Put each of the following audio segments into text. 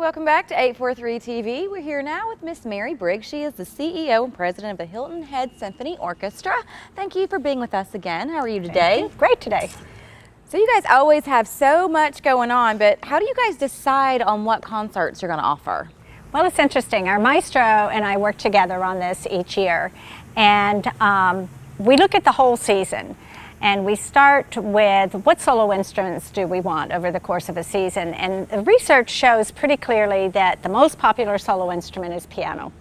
Welcome back to 843 TV. We're here now with Miss Mary Briggs. She is the CEO and president of the Hilton Head Symphony Orchestra. Thank you for being with us again. How are you today? Great today. So you guys always have so much going on, but how do you guys decide on what concerts you're going to offer? Well, it's interesting. Our maestro and I work together on this each year, and we look at the whole season. And we start with what solo instruments do we want over the course of a season. And the research shows pretty clearly that the most popular solo instrument is piano.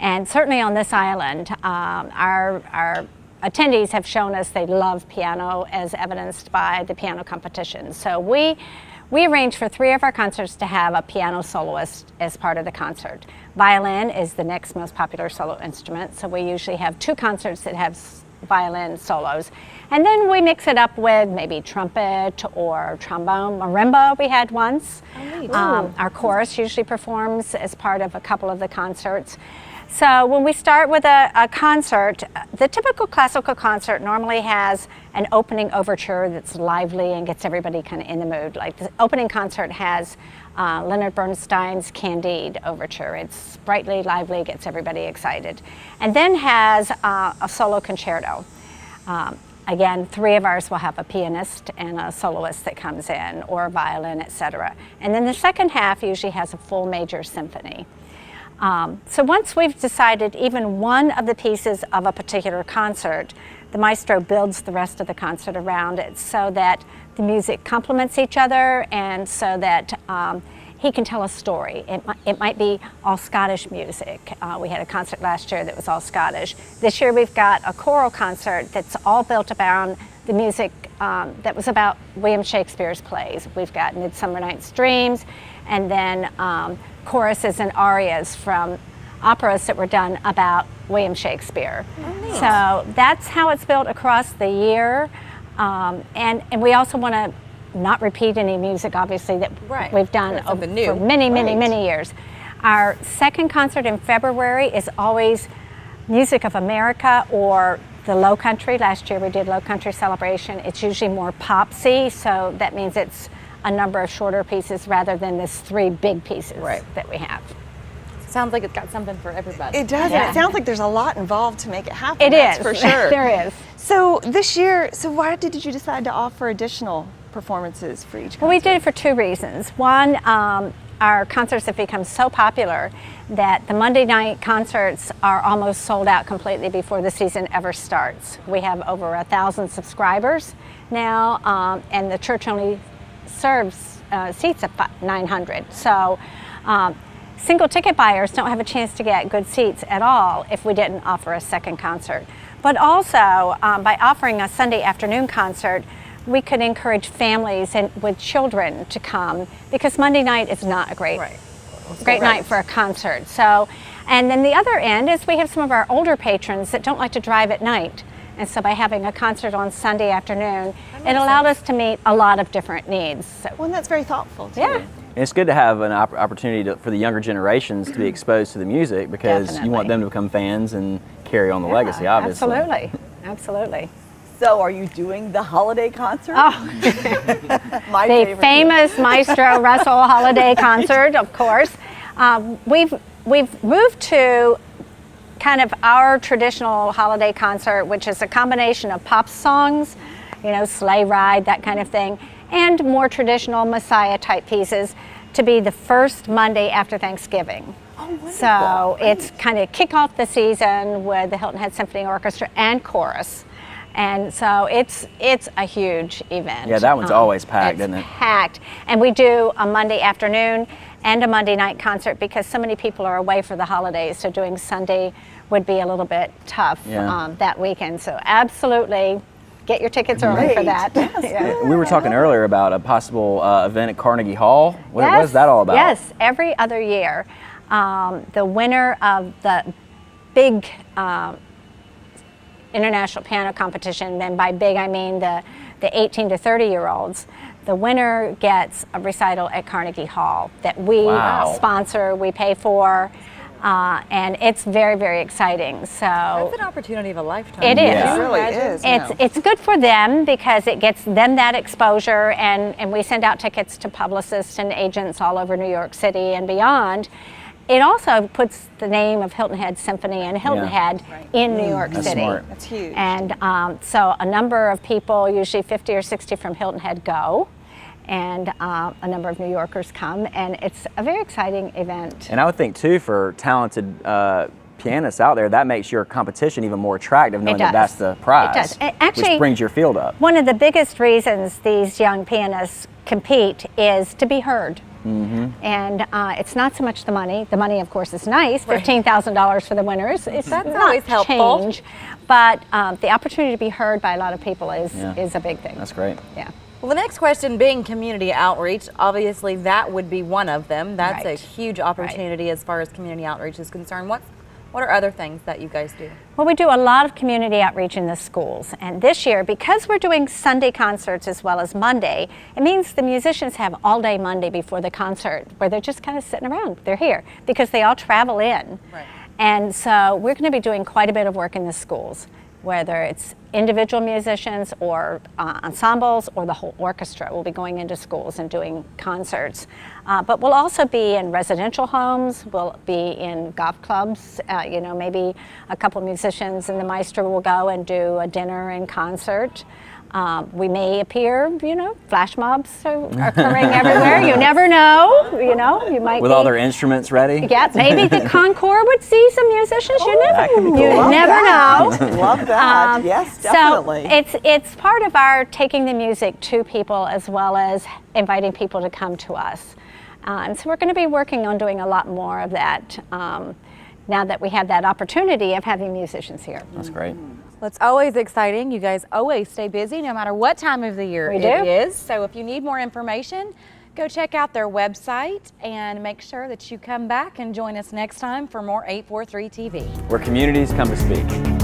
And certainly on this island, our attendees have shown us they love piano, as evidenced by the piano competition. So we arrange for 3 of our concerts to have a piano soloist as part of the concert. Violin is the next most popular solo instrument, so we usually have 2 concerts that have violin solos. And then we mix it up with maybe trumpet or trombone. Marimba we had once. Our chorus usually performs as part of a couple of the concerts. So when we start with a concert, the typical classical concert normally has an opening overture that's lively and gets everybody kind of in the mood. Like the opening concert has Leonard Bernstein's Candide overture. It's brightly, lively, gets everybody excited. And then has a solo concerto. Again, 3 of ours will have a pianist and a soloist that comes in, or a violin, etc. And then the second half usually has a full major symphony. So once we've decided even one of the pieces of a particular concert, the maestro builds the rest of the concert around it so that the music complements each other and so that he can tell a story. It might be all Scottish music. We had a concert last year that was all Scottish. This year we've got a choral concert that's all built around the music that was about William Shakespeare's plays. We've got Midsummer Night's Dreams, and then choruses and arias from operas that were done about William Shakespeare. Oh, nice. So that's how it's built across the year. And we also want to not repeat any music, obviously, that we've done for many years. Our second concert in February is always Music of America or the Low Country. Last year we did Low Country Celebration. It's usually more popsy, so that means it's a number of shorter pieces rather than this 3 big pieces that we have. Sounds like it's got something for everybody. It does, and it sounds like there's a lot involved to make it happen. It is, for sure. There is. So this year, why did you decide to offer additional performances for each concert? Well, we did it for 2 reasons. One, our concerts have become so popular that the Monday night concerts are almost sold out completely before the season ever starts. We have over 1,000 subscribers now, and the church only serves seats of 900. So single ticket buyers don't have a chance to get good seats at all if we didn't offer a second concert. But also, by offering a Sunday afternoon concert, we could encourage families and with children to come, because Monday night is not a great night for a concert. So, and then the other end is we have some of our older patrons that don't like to drive at night. And so by having a concert on Sunday afternoon, it allowed us to meet a lot of different needs. So, well, and that's very thoughtful too. And it's good to have an opportunity for the younger generations to be exposed to the music, because you want them to become fans and carry on the legacy, obviously. Absolutely, absolutely. So are you doing the holiday concert? Oh, the famous Maestro Russell holiday concert, of course. We've moved to kind of our traditional holiday concert, which is a combination of pop songs, Sleigh Ride, that kind of thing, and more traditional Messiah type pieces, to be the first Monday after Thanksgiving. Oh, wonderful. So it's kind of kick off the season with the Hilton Head Symphony Orchestra and chorus. And so it's a huge event. Yeah, that one's always packed, isn't it? It's packed. And we do a Monday afternoon and a Monday night concert because so many people are away for the holidays. So doing Sunday would be a little bit tough that weekend. So absolutely, get your tickets early for that. Yes. We were talking earlier about a possible event at Carnegie Hall. What is that all about? Yes, every other year, the winner of the big international piano competition, and by big I mean the 18 to 30-year-olds, the winner gets a recital at Carnegie Hall that we sponsor, we pay for. And it's very, very exciting. That's So an opportunity of a lifetime. it is. Yeah. It really is. It's good for them because it gets them that exposure, and we send out tickets to publicists and agents all over New York City and beyond. It also puts the name of Hilton Head Symphony and Hilton Head in New York That's City. smart. That's huge. And so a number of people, usually 50 or 60 from Hilton Head, go, and a number of New Yorkers come, and it's a very exciting event. And I would think too, for talented pianists out there, that makes your competition even more attractive, knowing that does. that's the prize, It does. Actually, which brings your field up. One of the biggest reasons these young pianists compete is to be heard. And it's not so much the money. The money, of course, is nice. $15,000 for the winners. It's That's not always helpful. change, but the opportunity to be heard by a lot of people is a big thing. That's great. Yeah. Well, the next question being community outreach, obviously that would be one of them. That's a Right. huge opportunity as far as community outreach is concerned. What are other things that you guys do? Well, we do a lot of community outreach in the schools, and this year, because we're doing Sunday concerts as well as Monday, it means the musicians have all day Monday before the concert where they're just kind of sitting around. They're here because they all travel in. Right. And so we're going to be doing quite a bit of work in the schools, whether it's individual musicians or ensembles or the whole orchestra. We'll be going into schools and doing concerts. But we'll also be in residential homes, we'll be in golf clubs, maybe a couple musicians and the maestro will go and do a dinner and concert. We may appear, flash mobs are occurring everywhere. You never know, you might With all their instruments ready? Yeah, maybe the Concord would see some musicians. that could be cool. You Love never know. Love that. Yes, definitely. So it's part of our taking the music to people as well as inviting people to come to us. And so we're going to be working on doing a lot more of that now that we have that opportunity of having musicians here. That's great. Well, it's always exciting. You guys always stay busy no matter what time of the year We it do. is. So if you need more information, go check out their website and make sure that you come back and join us next time for more 843 TV. Where communities come to speak.